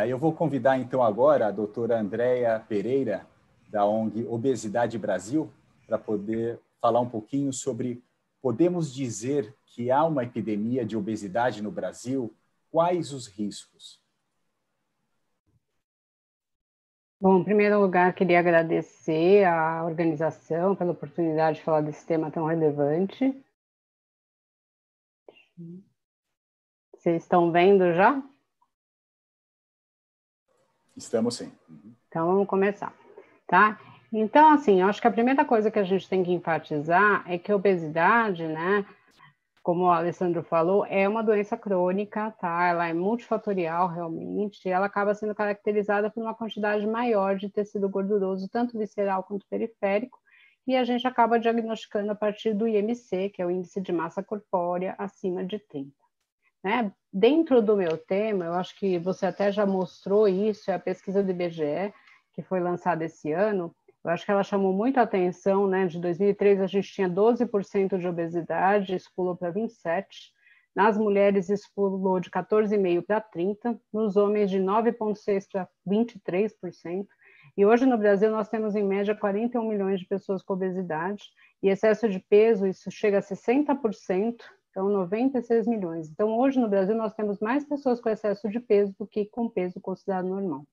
Eu vou convidar, então, agora a doutora Andréia Pereira, da ONG Obesidade Brasil, para poder falar um pouquinho sobre, podemos dizer que há uma epidemia de obesidade no Brasil? Quais os riscos? Bom, em primeiro lugar, queria agradecer à organização pela oportunidade de falar desse tema tão relevante. Vocês estão vendo já? Estamos sim. Então, vamos começar, tá? Então, assim, eu acho que a primeira coisa que a gente tem que enfatizar é que a obesidade, né, como o Alessandro falou, é uma doença crônica, tá? Ela é multifatorial, realmente, e ela acaba sendo caracterizada por uma quantidade maior de tecido gorduroso, tanto visceral quanto periférico, e a gente acaba diagnosticando a partir do IMC, que é o Índice de Massa Corpórea, acima de 30. Né? Dentro do meu tema, eu acho que você até já mostrou isso, é a pesquisa do IBGE, que foi lançada esse ano. Eu acho que ela chamou muito a atenção, né? De 2003 a gente tinha 12% de obesidade, isso pulou para 27%. Nas mulheres isso pulou de 14,5% para 30%, nos homens de 9,6% para 23%. E hoje no Brasil nós temos em média 41 milhões de pessoas com obesidade, e excesso de peso, isso chega a 60%, então 96 milhões. Então hoje no Brasil nós temos mais pessoas com excesso de peso do que com peso considerado normal.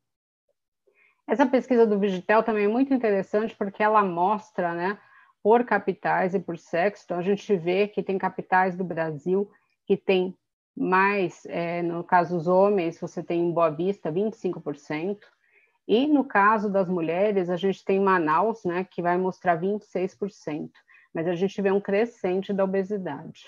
Essa pesquisa do Vigitel também é muito interessante porque ela mostra, né, por capitais e por sexo. Então a gente vê que tem capitais do Brasil que tem mais, no caso dos homens, você tem em Boa Vista 25%, e no caso das mulheres, a gente tem Manaus, né, que vai mostrar 26%, mas a gente vê um crescente da obesidade.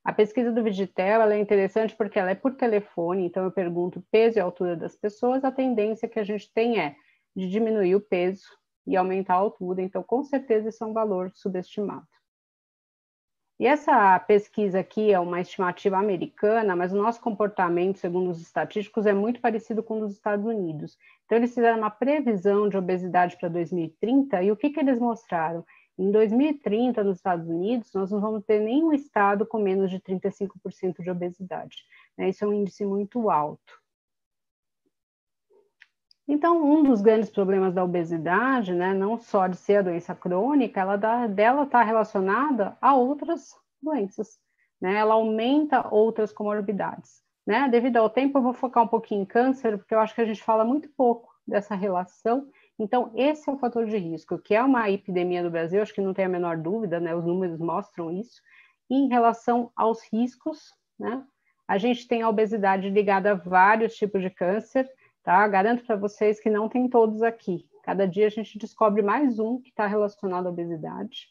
A pesquisa do Vigitel ela é interessante porque ela é por telefone, então eu pergunto peso e altura das pessoas, a tendência que a gente tem é de diminuir o peso e aumentar a altura, então com certeza isso é um valor subestimado. E essa pesquisa aqui é uma estimativa americana, mas o nosso comportamento, segundo os estatísticos, é muito parecido com o dos Estados Unidos. Então, eles fizeram uma previsão de obesidade para 2030, e o que eles mostraram? Em 2030, nos Estados Unidos, nós não vamos ter nenhum estado com menos de 35% de obesidade. Isso é um índice muito alto. Então, um dos grandes problemas da obesidade, né, não só de ser a doença crônica, dela está relacionada a outras doenças, né? Ela aumenta outras comorbidades, né? Devido ao tempo, eu vou focar um pouquinho em câncer, porque eu acho que a gente fala muito pouco dessa relação. Então, esse é o fator de risco, que é uma epidemia no Brasil, acho que não tem a menor dúvida, né? Os números mostram isso. E em relação aos riscos, né? A gente tem a obesidade ligada a vários tipos de câncer. Tá? Garanto para vocês que não tem todos aqui. Cada dia a gente descobre mais um que está relacionado à obesidade.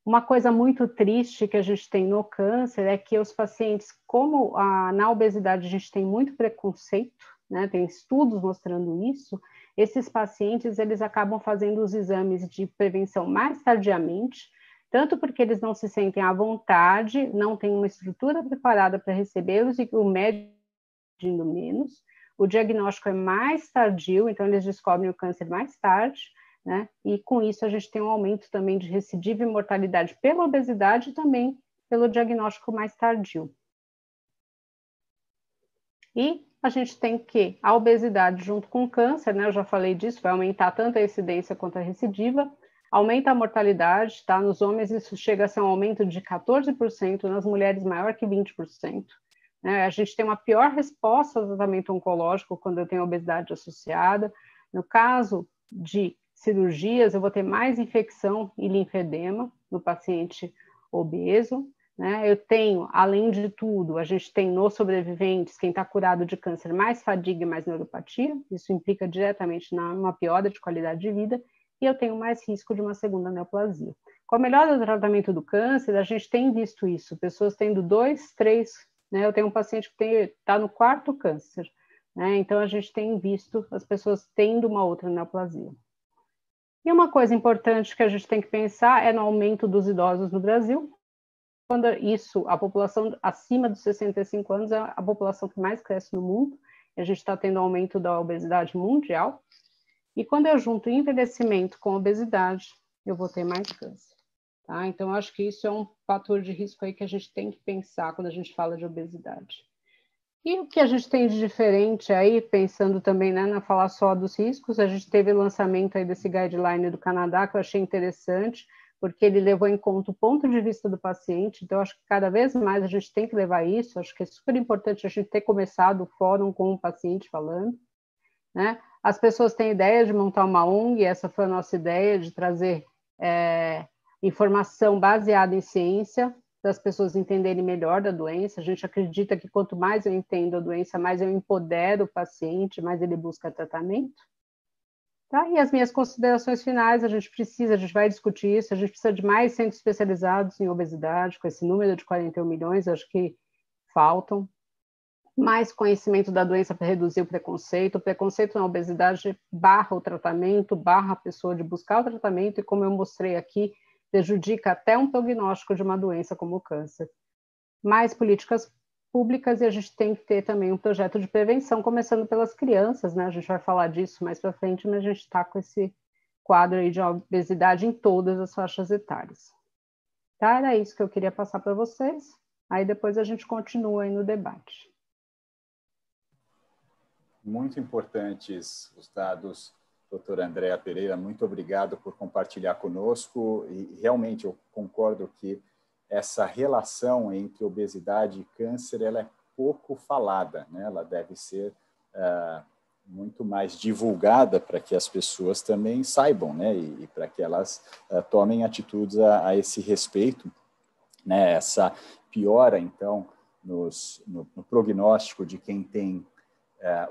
Uma coisa muito triste que a gente tem no câncer é que os pacientes, como na obesidade a gente tem muito preconceito, né? Tem estudos mostrando isso, esses pacientes eles acabam fazendo os exames de prevenção mais tardiamente, tanto porque eles não se sentem à vontade, não têm uma estrutura preparada para recebê-los e o médico pedindo menos. O diagnóstico é mais tardio, então eles descobrem o câncer mais tarde, né? E com isso a gente tem um aumento também de recidiva e mortalidade pela obesidade e também pelo diagnóstico mais tardio. E a gente tem que a obesidade junto com o câncer, né? Eu já falei disso, vai aumentar tanto a incidência quanto a recidiva, aumenta a mortalidade, tá? Nos homens isso chega a ser um aumento de 14%, nas mulheres maior que 20%. A gente tem uma pior resposta ao tratamento oncológico quando eu tenho obesidade associada. No caso de cirurgias, eu vou ter mais infecção e linfedema no paciente obeso. Eu tenho, além de tudo, a gente tem nos sobreviventes, quem está curado de câncer, mais fadiga e mais neuropatia. Isso implica diretamente numa piora de qualidade de vida. E eu tenho mais risco de uma segunda neoplasia. Com a melhora do tratamento do câncer, a gente tem visto isso. Pessoas tendo 2, 3... Eu tenho um paciente que está no 4º câncer, então a gente tem visto as pessoas tendo uma outra neoplasia. E uma coisa importante que a gente tem que pensar é no aumento dos idosos no Brasil. Quando isso, a população acima dos 65 anos é a população que mais cresce no mundo, e a gente está tendo um aumento da obesidade mundial. E quando eu junto envelhecimento com obesidade, eu vou ter mais câncer. Tá? Então, eu acho que isso é um fator de risco aí que a gente tem que pensar quando a gente fala de obesidade. E o que a gente tem de diferente aí, pensando também, né, na falar só dos riscos, a gente teve o lançamento aí desse guideline do Canadá, que eu achei interessante, porque ele levou em conta o ponto de vista do paciente, então acho que cada vez mais a gente tem que levar isso, acho que é super importante a gente ter começado o fórum com o paciente falando, né? As pessoas têm ideia de montar uma ONG, essa foi a nossa ideia, de trazer informação baseada em ciência, para as pessoas entenderem melhor da doença. A gente acredita que quanto mais eu entendo a doença, mais eu empodero o paciente, mais ele busca tratamento. Tá? E as minhas considerações finais, a gente vai discutir isso, a gente precisa de mais centros especializados em obesidade, com esse número de 41 milhões, acho que faltam. Mais conhecimento da doença para reduzir o preconceito na obesidade barra o tratamento, barra a pessoa de buscar o tratamento, e como eu mostrei aqui, prejudica até um prognóstico de uma doença como o câncer. Mais políticas públicas, e a gente tem que ter também um projeto de prevenção, começando pelas crianças, né? A gente vai falar disso mais para frente, mas a gente está com esse quadro aí de obesidade em todas as faixas etárias. Tá? Era isso que eu queria passar para vocês, aí depois a gente continua aí no debate. Muito importantes os dados, doutora Andréa Pereira, muito obrigado por compartilhar conosco, e realmente eu concordo que essa relação entre obesidade e câncer ela é pouco falada, né? Ela deve ser muito mais divulgada para que as pessoas também saibam, né? E para que elas tomem atitudes a esse respeito, né? Essa piora, então, no prognóstico de quem tem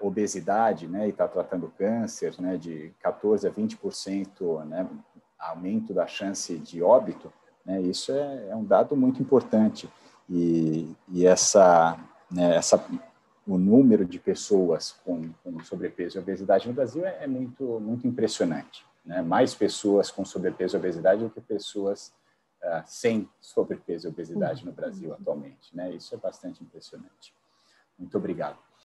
obesidade, né, e está tratando câncer, né, de 14% a 20%, né, aumento da chance de óbito, né, isso é um dado muito importante. E o número de pessoas com sobrepeso e obesidade no Brasil é muito, muito impressionante, né? Mais pessoas com sobrepeso e obesidade do que pessoas sem sobrepeso e obesidade no Brasil atualmente, né? Isso é bastante impressionante. Muito obrigado.